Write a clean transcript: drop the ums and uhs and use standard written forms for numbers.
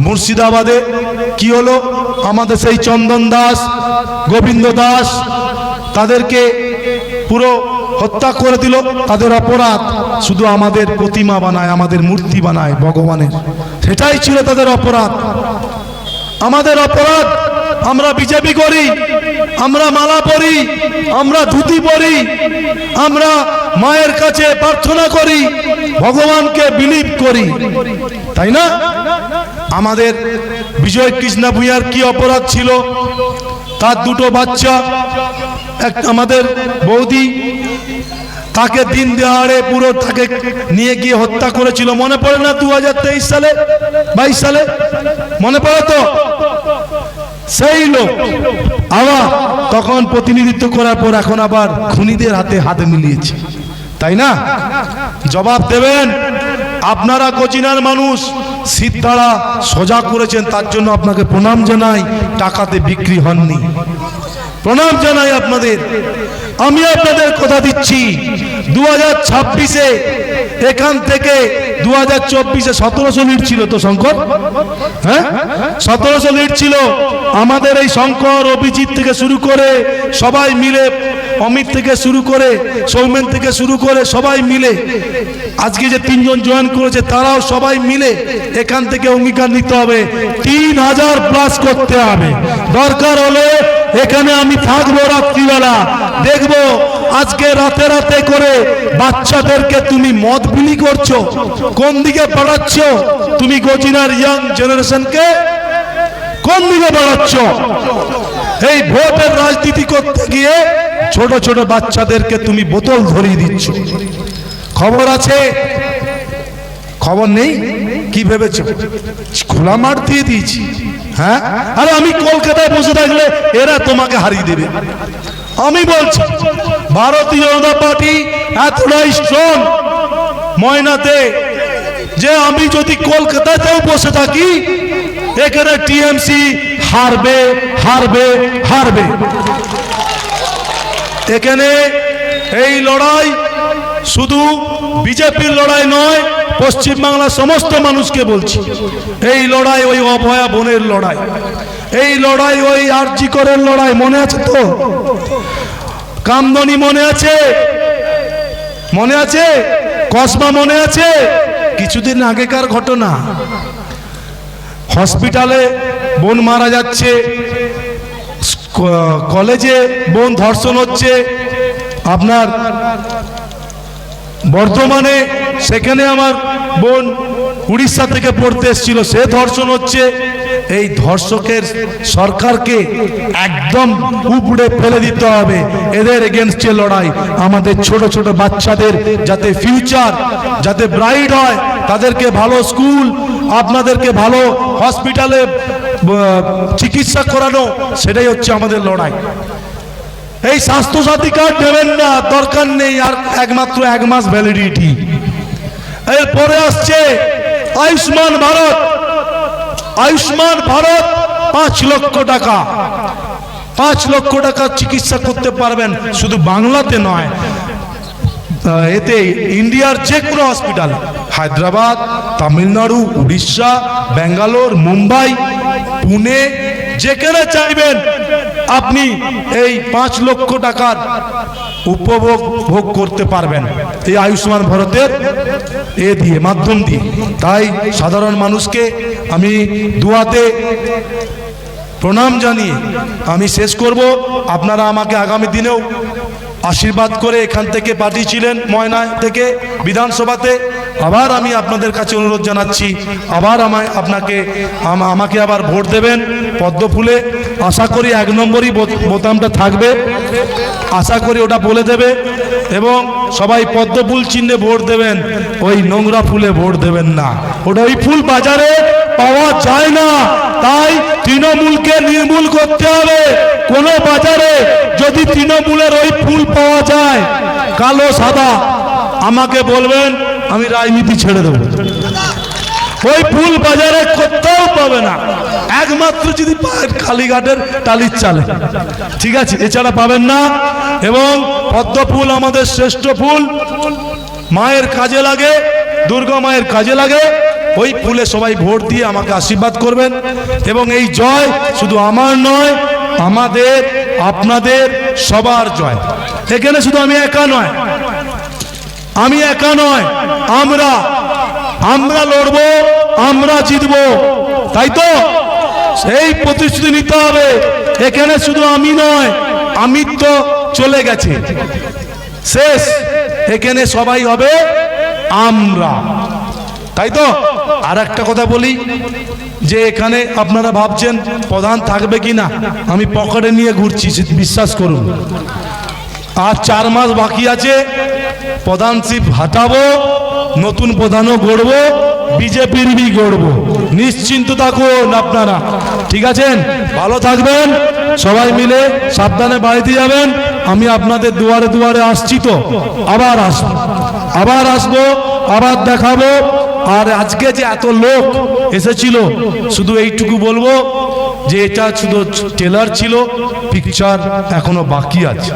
মুর্শিদাবাদে কি হলো, আমাদের সেই চন্দন দাস, গোবিন্দ দাস, তাদেরকে পুরো হত্যা করে দিল। তাদের অপরাধ শুধু আমাদের প্রতিমা বানায়, আমাদের মূর্তি বানায় ভগবানের, সেটাই ছিল তাদের অপরাধ। আমাদের অপরাধ, আমরা বিজেপি করি, আমরা মালা পরি, আমরা ধুতি পরি, আমরা মায়ের কাছে প্রার্থনা করি, ভগবানকে বিলিভ করি, তাই না? আমাদের বিজয় কৃষ্ণ ভূঁইয়ার কি অপরাধ ছিল? তার দুটো বাচ্চা, এক আমাদের বৌদি, তাকে দিন দিহাড়ে পুরো তাকে নিয়ে গিয়ে হত্যা করেছিল। মনে পড়ে না 2023 সালে, 22 সালে? মনে পড়ে তো? সেই লোক আবার তখন প্রতিনিধিত্ব করার পর এখন আবার খুনিদের হাতে হাত মিলিয়েছে, তাই না? জবাব দেবেন। আপনারা কোচিনার মানুষ, সিদ্ধারা সোজা করেছেন, তার জন্য আপনাকে প্রণাম জানাই। টাকাতে বিক্রি হননি, প্রণাম জানাই আপনাদের। আমি আপনাদের কথা দিচ্ছি 2026-এ এখান থেকে 2024-এ 1700 লিড ছিল তো শঙ্কর, হ্যাঁ 1700 লিড ছিল। আমাদের এই শঙ্কর, অভিজিৎ থেকে শুরু করে সবাই মিলে, অমিত থেকে শুরু করে, সৌমেন থেকে শুরু করে সবাই মিলে, আজকে যে 3 জন জয়েন করেছে তারাও সবাই মিলে এখান থেকে অঙ্গীকার নিতে হবে 3000 প্লাস করতে হবে। দরকার হলে এখানে আমি থাকবো রাত্রিবেলা, দেখবো আজকে রাতে রাতে করে বাচ্চাদেরকে তুমি মদ বিলি করছো, কোন দিকে বাড়াচ্ছ তুমি গজিনার ইয়াং জেনারেশনকে, কোন দিকে বাড়াচ্ছ? এই ভোটের রাজনীতি করতে গিয়ে ছোট ছোট বাচ্চাদেরকে তুমি বোতল ধরিয়ে দিচ্ছ। খবর আছে? খবর নেই? কি ভেবেছো খোলা মাঠ দিয়ে দিয়েছি? হ্যাঁ, আরে আমি কলকাতায় বসে থাকলে এরা তোমাকে হারিয়ে দেবে। আমি বলছি ভারতীয় জনতা পার্টি এতটাই স্ট্রং ময়নাতে যে আমি যদি কলকাতাতেও বসে থাকি এখানে টিএমসি হারবে, হারবে, হারবে। এখানে এই লড়াই শুধু বিজেপির লড়াই নয়, পশ্চিমবাংলার সমস্ত মানুষকে বলছি, এই লড়াই ওই অভয়া বোনের লড়াই, এই লড়াই ওই আরজি করের লড়াই। মনে আছে তো? কামদনি মনে আছে? মনে আছে? কসমা মনে আছে? কিছুদিন আগেকার ঘটনা, হসপিটালে বোন মারা যাচ্ছে, কলেজে বোন ধর্ষণ হচ্ছে, আপনার বর্ধমানে সেখানে আমার বোন উড়িষ্যা থেকে পড়তে এসেছিল, সে ধর্ষণ হচ্ছে। এই ধর্ষকের সরকারকে একদম উপড়ে ফেলে দিতে হবে। এদের এগেনস্টে লড়াই। আমাদের ছোট ছোট বাচ্চাদের যাতে ফিউচার, যাতে ব্রাইট হয়, তাদেরকে ভালো স্কুল, আপনাদেরকে ভালো হসপিটালে চিকিৎসা করানো, সেটাই হচ্ছে আমাদের লড়াই। এই স্বাস্থ্যসাথী কার্ড দেবেন না, দরকার নেই, আর একমাত্র 1 মাস ভ্যালিডিটি। এরপরে আসছে আয়ুষ্মান ভারত। আয়ুষ্মান ভারত 5 লক্ষ টাকা, 5 লক্ষ টাকা চিকিৎসা করতে পারবেন, শুধু বাংলাতে নয়, এতে ইন্ডিয়ার যে কোনো হসপিটাল, হায়দ্রাবাদ, তামিলনাড়ু, উড়িষ্যা, ব্যাঙ্গালোর, মুম্বাই, পুনে, যেখানে চাইবেন আপনি এই 5 লক্ষ টাকার উপভোগ করতে পারবেন এই আয়ুষ্মান ভারতের দিয়ে মাধ্যম দিয়ে। তাই সাধারণ মানুষকে আমি দুয়াতে প্রণাম জানিয়ে আমি শেষ করব। আপনারা আমাকে আগামী দিনেও আশীর্বাদ করে এখান থেকে পাঠিয়েছিলেন ময়না থেকে বিধানসভাতে। আবার আমি আপনাদের কাছে অনুরোধ জানাচ্ছি, আবার আমাকে আবার ভোট দেবেন পদ্ম ফুলে। আশা করি 1 নম্বরই বোতামটা থাকবে, আশা করি ওটা বলে দেবে। এবং সবাই পদ্ম ফুল চিহ্নে ভোট দেবেন, ওই নোংরা ফুলে ভোট দেবেন না। ওটা ওই ফুল বাজারে পাওয়া যায় না, তাই তৃণমূলকে নির্মূল করতে হবে। কোন বাজারে যদি তৃণমূলের ওই ফুল পাওয়া যায়, কালো সাদা, আমাকে বলবেন, আমি রাজনীতি ছেড়ে দেবো। ওই ফুল বাজারে কোথাও পাবে না, একমাত্র যদি কালীঘাটের টালির চালে, ঠিক আছে, এছাড়া পাবেন না। এবং পদ্ম ফুল আমাদের শ্রেষ্ঠ ফুল, মায়ের কাজে লাগে, দুর্গা মায়ের কাজে লাগে। ওই ফুলে সবাই ভোট দিয়ে আমাকে আশীর্বাদ করবেন। এবং এই জয় শুধু আমার নয়, আমাদের আপনাদের সবার জয়। এখানে শুধু আমি একা নয়, আমরা লড়বো, আমরা জিতবো, তাই তো? সেই প্রতিশ্রুতি নিতে হবে। এখানে শুধু আমি নয়, আমি তো চলে গেছে, শেষ। এখানে সবাই হবে আমরা, তাই তো? আর একটা কথা বলি, যে এখানে আপনারা ভাবছেন প্রধান থাকবে কি না, আমি পকেটে নিয়ে ঘুরছি, বিশ্বাস করুন। আর 4 মাস বাকি আছে, প্রধানশিপ হাঁটাবো, নতুন প্রধানও গড়বো, বিজেপির গড়বো। নিশ্চিন্ত থাকুন আপনারা, ঠিক আছেন? ভালো থাকবেন, সবাই মিলে সাবধানে বাড়িতে যাবেন। আমি আপনাদের দুয়ারে দুয়ারে আসছি, তো আবার আসবো, আবার দেখাবো। আর আজকে যে এত লোক এসেছিল, শুধু এইটুকু বলবো যে এটা শুধু ট্রেলার ছিল, পিকচার এখনো বাকি আছে।